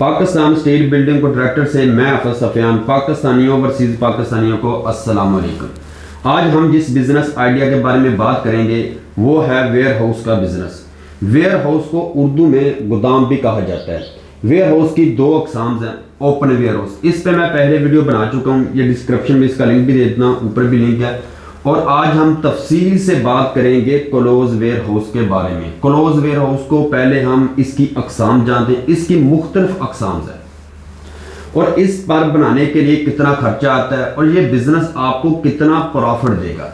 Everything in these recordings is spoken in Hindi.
पाकिस्तान स्टेट बिल्डिंग कॉन्ट्रैक्टर से मैं हफीज सफियान पाकिस्तानियों ओवरसीज़ पाकिस्तानियों को अस्सलाम वालेकुम। आज हम जिस बिज़नेस आइडिया के बारे में बात करेंगे वो है वेयर हाउस का बिज़नेस। वेयर हाउस को उर्दू में गोदाम भी कहा जाता है। वेयर हाउस की दो अकसाम हैं, ओपन वेयर हाउस, इस पे मैं पहले वीडियो बना चुका हूँ, ये डिस्क्रिप्शन में इसका लिंक भी दे देता हूँ, ऊपर भी लिंक है। और आज हम तफसील से बात करेंगे क्लोज वेयर हाउस के बारे में। क्लोज वेयर हाउस को पहले हम इसकी अकसाम जानते हैं, इसकी मुख्तलिफ अकसाम है और इस पर बनाने के लिए कितना खर्चा आता है और ये बिजनेस आपको कितना प्रॉफिट देगा।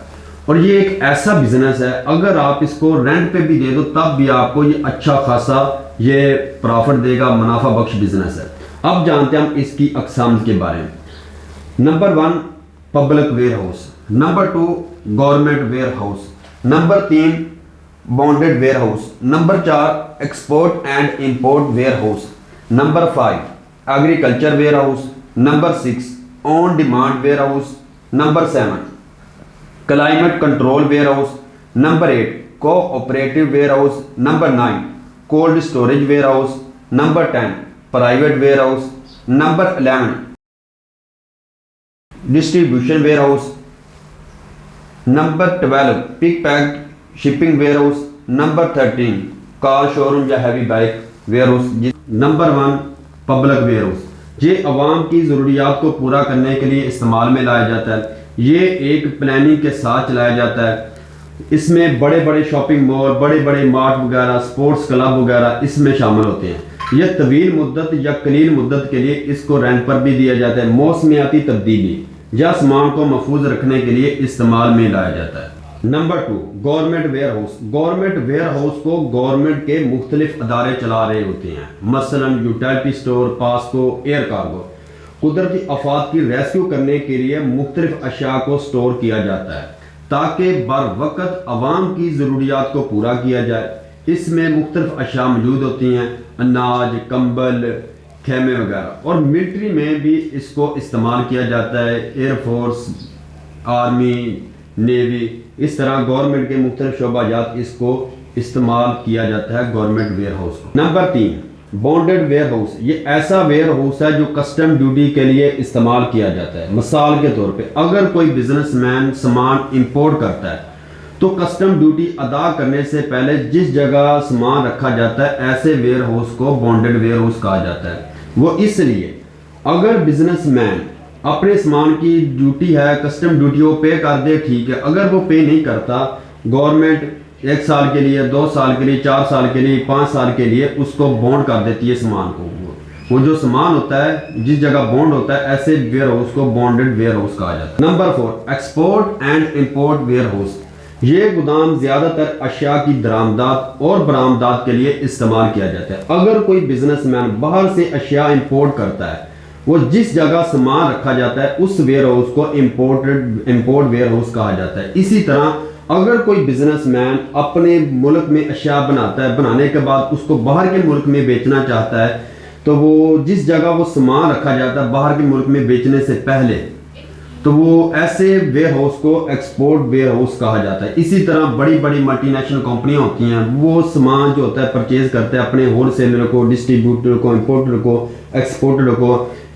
और ये एक ऐसा बिजनेस है, अगर आप इसको रेंट पे भी दे दो तब भी आपको ये अच्छा खासा ये प्रॉफिट देगा, मुनाफा बख्श बिजनेस है। अब जानते हैं हम इसकी अकसाम के बारे में। Number 1 public warehouse, number 2 government warehouse, number 3 bonded warehouse, number 4 export and import warehouse, number 5 agriculture warehouse, number 6 on demand warehouse, number 7 climate control warehouse, number 8 cooperative warehouse, number 9 cold storage warehouse, number 10 private warehouse, number 11 distribution warehouse, number 12 pick packed shipping warehouse, number 13 car showroom या heavy bike warehouse, number 1 public warehouse. ये अवाम की ज़रूरियात को पूरा करने के लिए इस्तेमाल में लाया जाता है। ये एक प्लानिंग के साथ चलाया जाता है। इसमें बड़े बड़े शॉपिंग मॉल, बड़े बड़े मार्ट वगैरह, स्पोर्ट्स क्लब वगैरह इसमें शामिल होते हैं। यह तवील मुद्दत या कलील मुद्दत के लिए इसको रेंट पर भी दिया जाता है। मौसमियाती तब्दीली या सामान को महफूज रखने के लिए इस्तेमाल में लाया जाता है। Number 2 government warehouse. Government warehouse को गवर्नमेंट के मुख्तलिफ अदारे चला रहे होते हैं, मसलन utility store, PASSCO, air cargo. कुदरती आफात की रेस्क्यू करने के लिए मुख्तलिफ अशिया को स्टोर किया जाता है ताकि बर वक्त अवाम की ज़रूरियात को पूरा किया जाए। इसमें मुख्तलिफ अशिया मौजूद होती हैं, अनाज, कंबल, खेमे वगैरह। और मिलिट्री में भी इसको इस्तेमाल किया जाता है, एयरफोर्स, आर्मी, नेवी, इस तरह गवर्नमेंट के मुख्तलिफ शोबाजात इसको इस्तेमाल किया जाता है गवर्नमेंट वेयर हाउस को। Number 3 bonded warehouse. ये ऐसा वेयर हाउस है जो कस्टम ड्यूटी के लिए इस्तेमाल किया जाता है। मिसाल के तौर पे अगर कोई बिजनेसमैन सामान इंपोर्ट करता है तो कस्टम ड्यूटी अदा करने से पहले जिस जगह सामान रखा जाता है ऐसे वेयर हाउस को बॉन्डेड वेयर हाउस कहा जाता है। वो इसलिए अगर बिजनेसमैन अपने सामान की ड्यूटी है, कस्टम ड्यूटी वो पे कर दे, ठीक है। अगर वो पे नहीं करता, गवर्नमेंट 1 साल के लिए, 2 साल के लिए, 4 साल के लिए, 5 साल के लिए उसको बॉन्ड कर देती है सामान को। वो जो सामान होता है जिस जगह बॉन्ड होता है ऐसे वेयर हाउस को बॉन्डेड वेयर हाउस कहा जाता है। Number 4 export and import warehouse. ये गोदाम ज्यादातर अशिया की दरामदात और बरामदात के लिए इस्तेमाल किया जाता है। अगर कोई बिजनेसमैन बाहर से अशिया इंपोर्ट करता है, वो जिस जगह सामान रखा जाता है उस वेयर हाउस को इंपोर्ट वेयर हाउस कहा जाता है। इसी तरह अगर कोई बिजनेसमैन अपने मुल्क में अशिया बनाता है, बनाने के बाद उसको बाहर के मुल्क में बेचना चाहता है, तो वो जिस जगह वो सामान रखा जाता है बाहर के मुल्क में बेचने से पहले, तो वो ऐसे वेयर हाउस को एक्सपोर्ट वेयर हाउस कहा जाता है। इसी तरह बड़ी बड़ी मल्टीनेशनल कंपनियां होती हैं, वो सामान जो होता है परचेज करते हैं अपने होलसेलर को, डिस्ट्रीब्यूटर को, इंपोर्टर को, एक्सपोर्टर को,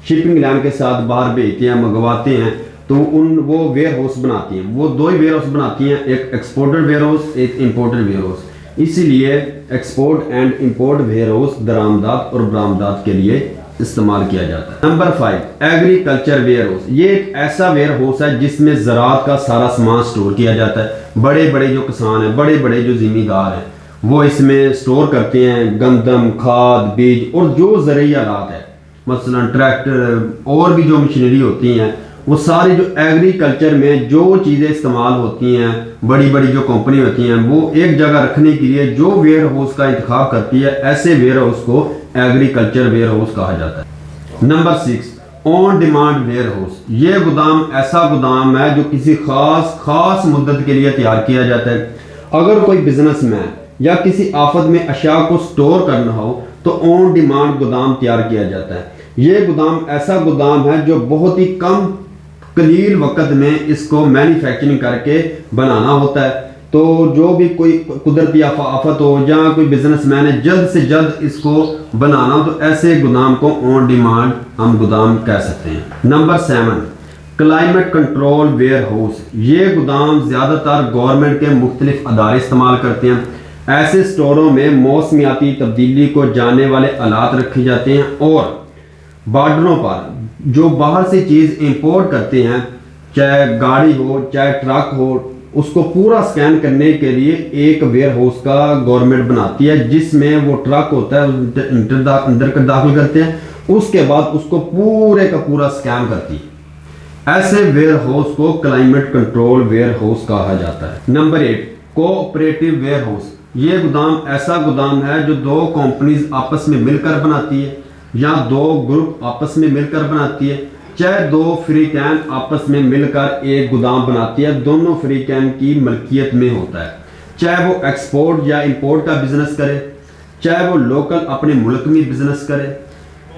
शिपिंग लाइन के साथ बाहर भेजते हैं, मंगवाते हैं, तो वो वेयर हाउस बनाती हैं। वो 2 ही वेयर हाउस बनाती हैं, एक एक्सपोर्टेड वेयर हाउस, एक इंपोर्टेड वेयर हाउस। इसीलिए export and import warehouse दरामदात और बरामदात के लिए इस्तेमाल किया जाता है। Number 5 agriculture warehouse. ये एक ऐसा वेयर हाउस है जिसमें ज़राअत का सारा सामान स्टोर किया जाता है। बड़े बड़े जो किसान हैं, बड़े बड़े जो जिम्मेदार हैं, वो इसमें स्टोर करते हैं गंदम, खाद, बीज और जो ज़रूरी आलात है, मसलन ट्रैक्टर और भी जो मशीनरी होती हैं, वो सारी जो एग्रीकल्चर में जो चीज़ें इस्तेमाल होती हैं, बड़ी बड़ी जो कंपनी होती हैं, वो एक जगह रखने के लिए जो वेयर हाउस का इंतखाब करती है ऐसे वेयर हाउस को एग्रीकल्चर वेयर हाउस कहा जाता है। Number 6 on demand warehouse. ये गोदाम ऐसा गोदाम है जो किसी खास मुद्दत के लिए तैयार किया जाता है। अगर कोई बिजनेसमैन या किसी आफत में अशिया को स्टोर करना हो तो ऑन डिमांड गोदाम तैयार किया जाता है। ये गोदाम ऐसा गोदाम है जो बहुत ही कम कलील वक्त में इसको मैन्युफैक्चरिंग करके बनाना होता है। तो जो भी कोई कुदरती आफत हो या कोई बिजनेसमैन है जल्द से जल्द इसको बनाना हो तो ऐसे गोदाम को ऑन डिमांड हम गोदाम कह सकते हैं। Number 7, climate control warehouse. ये गोदाम ज़्यादातर गवर्नमेंट के मुख्तलिफ अदारे इस्तेमाल करते हैं। ऐसे स्टोरों में मौसमियाती तब्दीली को जानने वाले आलात रखे जाते हैं और बॉर्डरों पर जो बाहर से चीज़ इंपोर्ट करते हैं, चाहे गाड़ी हो चाहे ट्रक हो, उसको पूरा स्कैन करने के लिए एक वेयर हाउस का गवर्नमेंट बनाती है, जिसमें वो ट्रक होता है अंदर कर दाखिल करते हैं, उसके बाद उसको पूरे का पूरा स्कैन करती है। ऐसे वेयर हाउस को क्लाइमेट कंट्रोल वेयर हाउस कहा जाता है। Number 8, cooperative warehouse. ये गोदाम ऐसा गोदाम है जो दो कंपनीज आपस में मिलकर बनाती है या दो ग्रुप आपस में मिलकर बनाती है, चाहे दो फ्री कैन आपस में मिलकर एक गोदाम बनाती है, दोनों फ्री कैन की मलकियत में होता है। चाहे वो एक्सपोर्ट या इंपोर्ट का बिजनेस करे, चाहे वो लोकल अपने मुल्क में बिजनेस करे,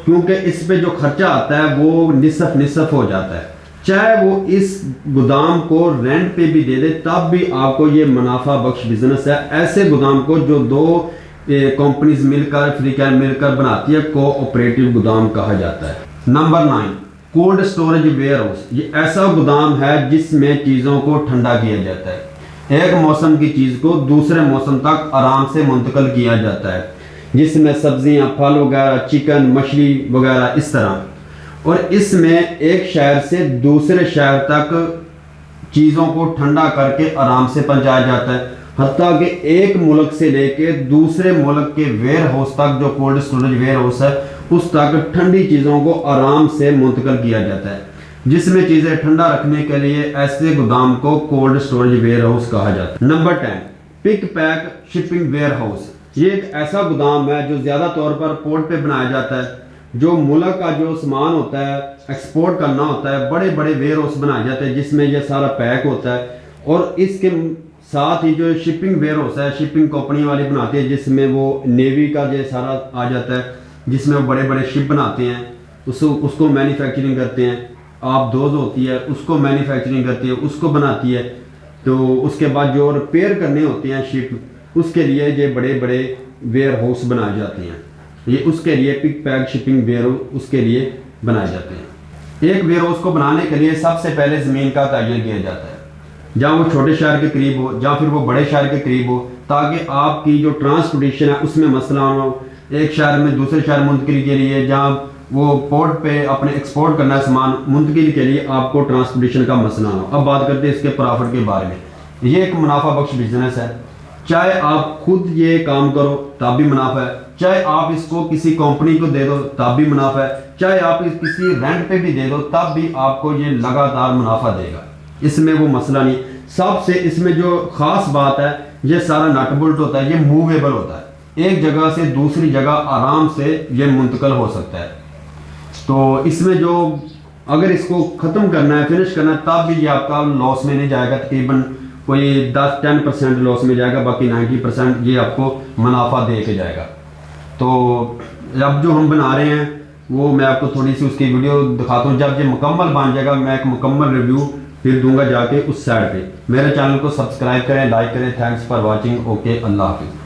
क्योंकि इस पे जो खर्चा आता है वो निसफ हो जाता है। चाहे वो इस गोदाम को रेंट पे भी दे दे तब भी आपको ये मुनाफा बख्श बिजनेस है। ऐसे गोदाम को जो दो कंपनीज मिलकर फ्री कैन मिलकर बनाती है कोऑपरेटिव गोदाम कहा जाता है। Number 9, cold storage warehouse. ये ऐसा गोदाम है जिसमें चीज़ों को ठंडा किया जाता है। एक मौसम की चीज़ को दूसरे मौसम तक आराम से मुंतकिल किया जाता है, जिसमें सब्जियां, फल वगैरह, चिकन, मछली वगैरह इस तरह। और इसमें एक शहर से दूसरे शहर तक चीज़ों को ठंडा करके आराम से पहुंचाया जाता है। हत्ता कि एक मुल्क से लेके दूसरे मुल्क के वेयर हाउस तक, जो कोल्ड स्टोरेज वेयर हाउस है, उस तक ठंडी चीज़ों को आराम से मुंतकिल किया जाता है, जिसमें चीज़ें ठंडा रखने के लिए ऐसे गोदाम को कोल्ड स्टोरेज वेयर हाउस कहा जाता है। Number 10, pick pack shipping warehouse. ये एक ऐसा गोदाम है जो ज़्यादा तौर पर पोर्ट पे बनाया जाता है। जो मुल्क का जो सामान होता है एक्सपोर्ट करना होता है, बड़े बड़े वेयर हाउस बनाए जाते हैं जिसमें यह सारा पैक होता है। और इसके साथ ही जो शिपिंग वेयर हाउस है, शिपिंग कंपनी वाली बनाती है, जिसमें वो नेवी का जो सारा आ जाता है, जिसमें वो बड़े बड़े शिप बनाते हैं, उसको मैन्युफैक्चरिंग करते हैं। आप दोज होती है उसको मैन्युफैक्चरिंग करती है, उसको बनाती है। तो उसके बाद जो रिपेयर करने होते हैं शिप, उसके लिए ये बड़े बड़े वेयर हाउस बनाए जाते हैं। ये उसके लिए pick pack shipping warehouse उसके लिए बनाए जाते हैं। एक वेयर हाउस को बनाने के लिए सबसे पहले ज़मीन का तयन किया जाता है, जहाँ वो छोटे शहर के करीब हो या फिर वो बड़े शहर के करीब हो, ताकि आपकी जो ट्रांसपोर्टेशन है उसमें मसला ना हो। एक शहर में दूसरे शहर मुंतकिल के लिए, जहाँ वो पोर्ट पे अपने एक्सपोर्ट करना है सामान, मुंतकिल के लिए आपको ट्रांसपोर्टेशन का मसला ना हो। अब बात करते हैं इसके प्रॉफिट के बारे में। ये एक मुनाफा बख्श बिजनेस है। चाहे आप खुद ये काम करो तब भी मुनाफा है, चाहे आप इसको किसी कंपनी को दे दो तब भी मुनाफा है, चाहे आप किसी रेंट पे भी दे दो तब भी आपको ये लगातार मुनाफा देगा। इसमें वो मसला नहीं। सबसे इसमें जो खास बात है, ये सारा नट बोल्ट होता है, ये मूवेबल होता है, एक जगह से दूसरी जगह आराम से ये मुंतकिल हो सकता है। तो इसमें जो अगर इसको ख़त्म करना है, फिनिश करना है, तब भी ये आपका लॉस में नहीं जाएगा। तकरीबन कोई 10-10% लॉस में जाएगा, बाकी 90% ये आपको मुनाफा दे के जाएगा। तो अब जो हम बना रहे हैं वो मैं आपको थोड़ी सी उसकी वीडियो दिखाता हूँ। जब ये मुकम्मल बन जाएगा मैं एक मुकम्मल रिव्यू फिर दूंगा जाके उस साइड पे। मेरे चैनल को सब्सक्राइब करें, लाइक करें। Thanks for watching. ओके, अल्लाह हाफिज़।